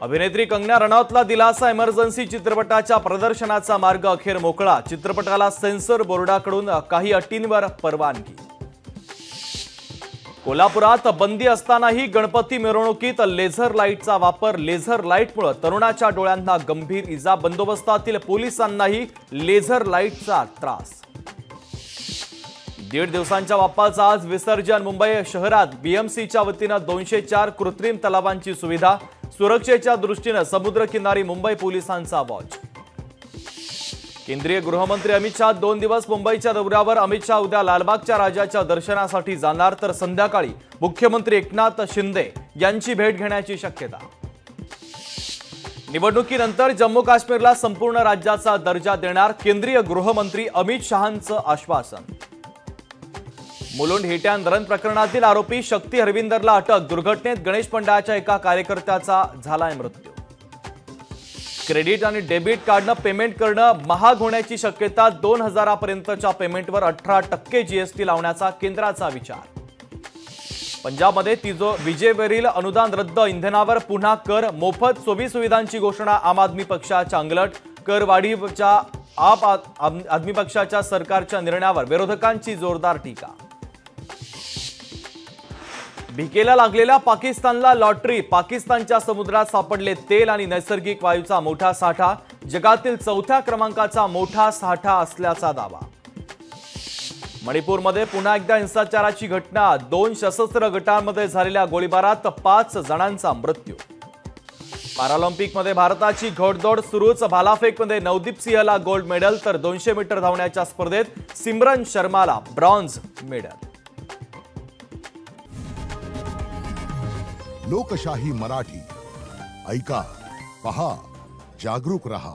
अभिनेत्री कंगना रनौतला दिलासा। इमर्जन्सी चित्रपटाच्या प्रदर्शनाचा मार्ग अखेर मोकळा। चित्रपटाला सेन्सर बोर्डाकडून काही अटींवर परवानगी। कोल्हापुरात बंदी असतानाही गणपती मिरवणुकीत लेझर लाईटचा वापर। लेझर लाईटमुळे तरुणाच्या डोळ्यांना गंभीर इजा। बंदोबस्तातील पोलिसांनाही लेझर लाईटचा त्रास। 1.5 दिवसांच्या बाप्पाचं आज विसर्जन। मुंबई शहरात बीएमसीच्या वतीने 204 कृत्रिम तलावांची सुविधा। सुरक्षेच्या दृष्टीने समुद्रकिनारी मुंबई पोलिसांचा वॉच। केंद्रीय गृहमंत्री अमित शाह 2 दिवस मुंबईच्या दौऱ्यावर। अमित शाह उद्या लालबागच्या राजाच्या दर्शनासाठी जाणार, तर संध्याकाळी मुख्यमंत्री एकनाथ शिंदे यांची भेट घेण्याची शक्यता। निवडणुकीनंतर जम्मू काश्मीरला संपूर्ण राज्याचा दर्जा देणार, केंद्रीय गृहमंत्री अमित शहांचं आश्वासन। मुलुंड हिट अँड रन प्रकरणातील आरोपी शक्ती हरविंदरला अटक। दुर्घटनेत गणेश मंडळाच्या एका कार्यकर्त्याचा झालाय मृत्यू। क्रेडिट आणि डेबिट कार्डनं पेमेंट करणं महाग होण्याची शक्यता। 2000 पर्यंतच्या पेमेंटवर 18% जीएसटी लावण्याचा केंद्राचा विचार। पंजाबमध्ये विजेवरील अनुदान रद्द। इंधनावर पुन्हा कर। मोफत सोयी सुविधांची घोषणा। आम आदमी पक्षाच्या अंगलट। करवाढीच्या आप आदमी पक्षाच्या सरकारच्या निर्णयावर विरोधकांची जोरदार टीका। भिकेला लागलेल्या पाकिस्तानला लॉटरी। पाकिस्तानच्या समुद्रात सापडले तेल आणि नैसर्गिक वायूचा मोठा साठा। जगातील 4थ्या क्रमांकाचा मोठा साठा असल्याचा दावा। मणिपूरमध्ये पुन्हा एकदा हिंसाचाराची घटना। 2 सशस्त्र गटांमध्ये झालेल्या गोळीबारात 5 जणांचा मृत्यू। पॅरालिम्पिकमध्ये भारताची घोडदौड सुरूच। भालाफेकमध्ये नवदीप सिंहला गोल्ड मेडल, तर 200 मीटर धावण्याच्या स्पर्धेत सिमरन शर्माला ब्रॉन्झ मेडल। लोकशाही मराठी ऐका, पहा, जागरूक रहा।